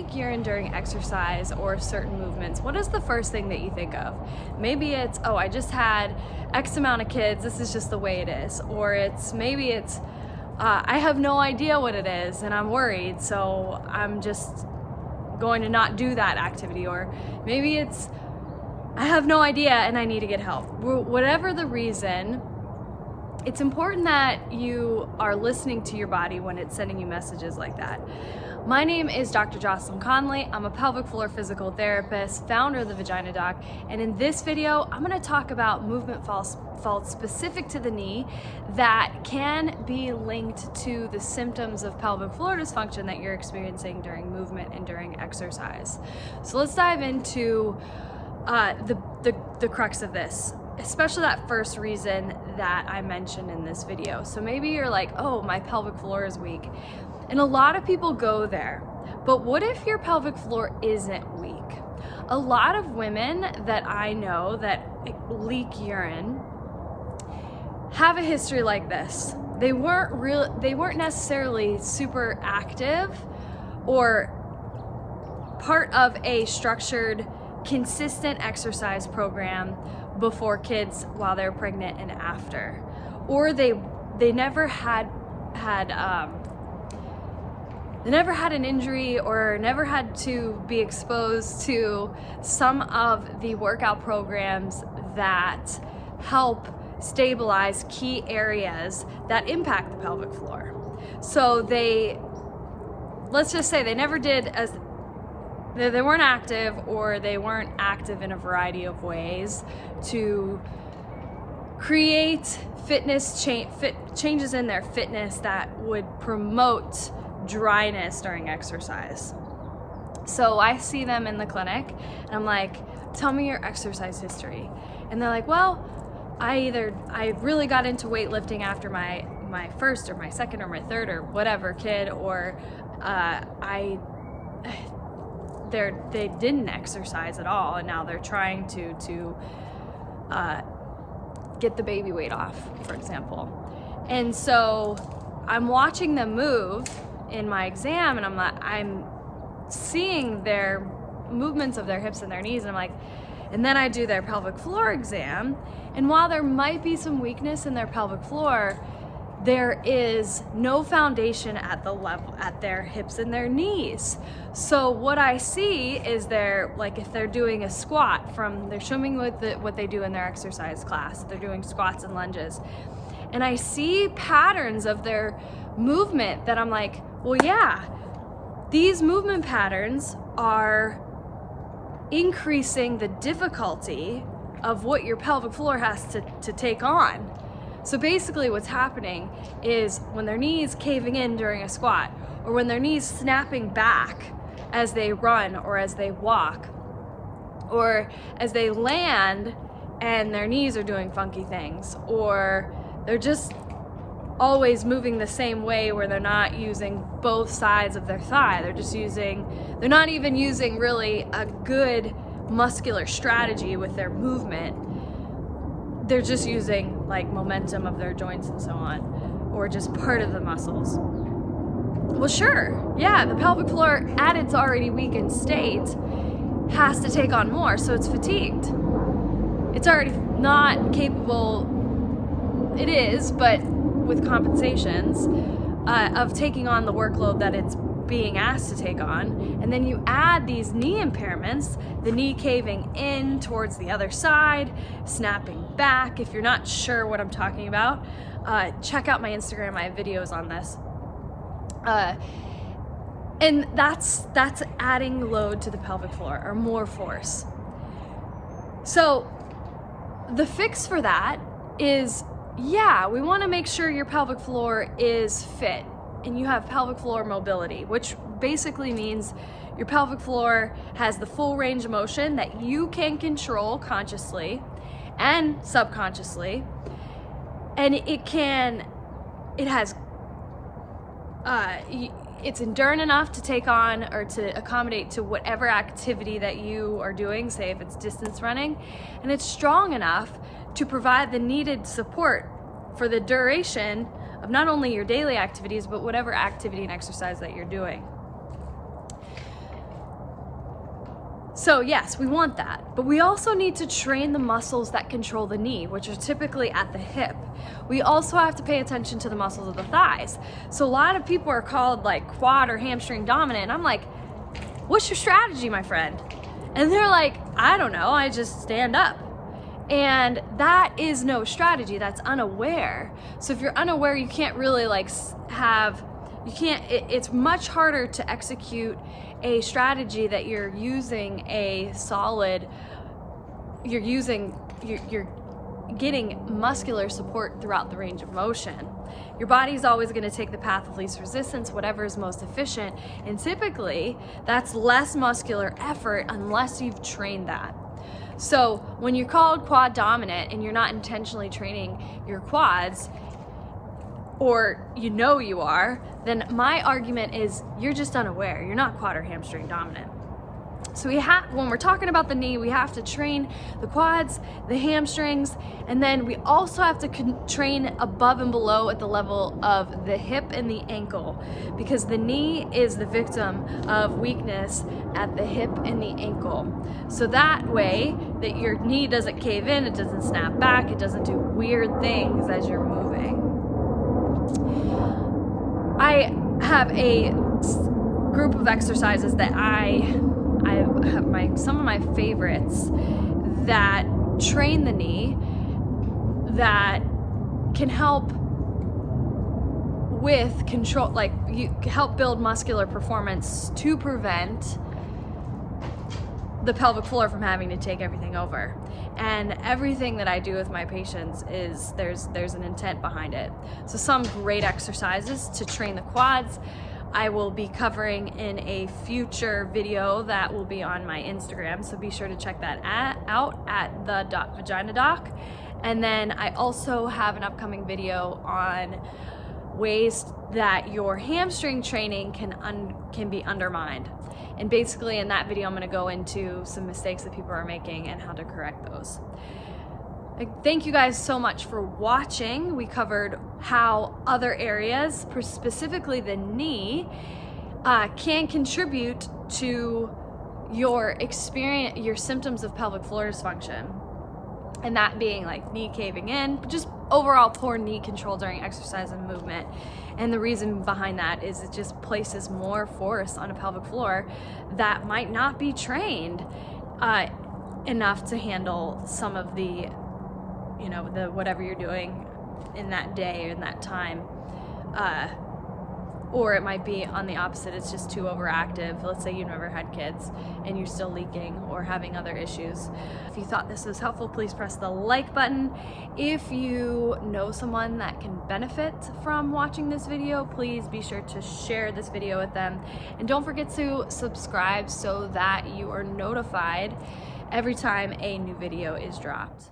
leak urine during exercise or certain movements, what is the first thing that you think of? Maybe it's, oh, I just had X amount of kids, this is just the way it is. Or maybe it's, I have no idea what it is and I'm worried, so I'm just going to not do that activity. Or maybe it's, I have no idea and I need to get help. Whatever the reason, it's important that you are listening to your body when it's sending you messages like that. My name is Dr. Jocelyn Conley. I'm a pelvic floor physical therapist, founder of the Vagina Doc, and in this video, I'm gonna talk about movement faults specific to the knee that can be linked to the symptoms of pelvic floor dysfunction that you're experiencing during movement and during exercise. So let's dive into the crux of this, especially that first reason that I mentioned in this video. So maybe you're like, oh, my pelvic floor is weak. And a lot of people go there. But what if your pelvic floor isn't weak? A lot of women that I know that leak urine have a history like this. They weren't necessarily super active or part of a structured, consistent exercise program before kids, while they're pregnant and after, or they never had an injury or never had to be exposed to some of the workout programs that help stabilize key areas that impact the pelvic floor. So let's just say they never did they weren't active, or they weren't active in a variety of ways to create changes in their fitness that would promote dryness during exercise. So I see them in the clinic and I'm like, tell me your exercise history. And they're like, well, I really got into weightlifting after my first or my second or my third or whatever kid, or they didn't exercise at all, and now they're trying to get the baby weight off, for example. And so I'm watching them move in my exam, and I'm seeing their movements of their hips and their knees, and I'm like, and then I do their pelvic floor exam, and while there might be some weakness in their pelvic floor, there is no foundation at their hips and their knees. So what I see is if they're doing a squat they're showing what they do in their exercise class. They're doing squats and lunges. And I see patterns of their movement that I'm like, well, yeah, these movement patterns are increasing the difficulty of what your pelvic floor has to take on. So basically what's happening is when their knees caving in during a squat, or when their knees snapping back as they run or as they walk, or as they land and their knees are doing funky things, or they're just always moving the same way where they're not using both sides of their thigh. They're not even using really a good muscular strategy with their movement. They're just using like momentum of their joints and so on, or just part of the muscles. Well, sure, yeah, the pelvic floor at its already weakened state has to take on more, so it's fatigued. It's already not capable, it is, but with compensations, of taking on the workload that it's being asked to take on. And then you add these knee impairments, the knee caving in towards the other side, snapping back. If you're not sure what I'm talking about, check out my Instagram. I have videos on this. And that's adding load to the pelvic floor, or more force. So the fix for that is, yeah, we want to make sure your pelvic floor is fit and you have pelvic floor mobility, which basically means your pelvic floor has the full range of motion that you can control consciously and subconsciously, and it's endurant enough to take on or to accommodate to whatever activity that you are doing, say if it's distance running, and it's strong enough to provide the needed support for the duration of not only your daily activities, but whatever activity and exercise that you're doing. So yes, we want that, but we also need to train the muscles that control the knee, which are typically at the hip. We also have to pay attention to the muscles of the thighs. So a lot of people are called like quad or hamstring dominant, and I'm like, what's your strategy, my friend? And they're like, I don't know, I just stand up. And that is no strategy, that's unaware. So if you're unaware, you can't really like it's much harder to execute a strategy that you're using you're getting muscular support throughout the range of motion. Your body's always going to take the path of least resistance, whatever is most efficient, and typically that's less muscular effort unless you've trained that. So when you're called quad dominant and you're not intentionally training your quads, or you are, then my argument is you're just unaware. You're not quad or hamstring dominant. So when we're talking about the knee, we have to train the quads, the hamstrings, and then we also have to train above and below at the level of the hip and the ankle, because the knee is the victim of weakness at the hip and the ankle. So that way that your knee doesn't cave in, it doesn't snap back, it doesn't do weird things as you're moving. I have a group of exercises that I have some of my favorites that train the knee, that can help with control, like you help build muscular performance to prevent the pelvic floor from having to take everything over. And everything that I do with my patients is there's an intent behind it. So some great exercises to train the quads I will be covering in a future video that will be on my Instagram, so be sure to check that out at the.vaginadoc. And then I also have an upcoming video on ways that your hamstring training can be undermined. And basically in that video I'm going to go into some mistakes that people are making and how to correct those. Thank you guys so much for watching. We covered how other areas, specifically the knee, can contribute to your symptoms of pelvic floor dysfunction. And that being like knee caving in, just overall poor knee control during exercise and movement. And the reason behind that is it just places more force on a pelvic floor that might not be trained enough to handle some of the whatever you're doing in that day or in that time. Or it might be on the opposite, it's just too overactive. Let's say you've never had kids and you're still leaking or having other issues. If you thought this was helpful, please press the like button. If you know someone that can benefit from watching this video, please be sure to share this video with them. And don't forget to subscribe so that you are notified every time a new video is dropped.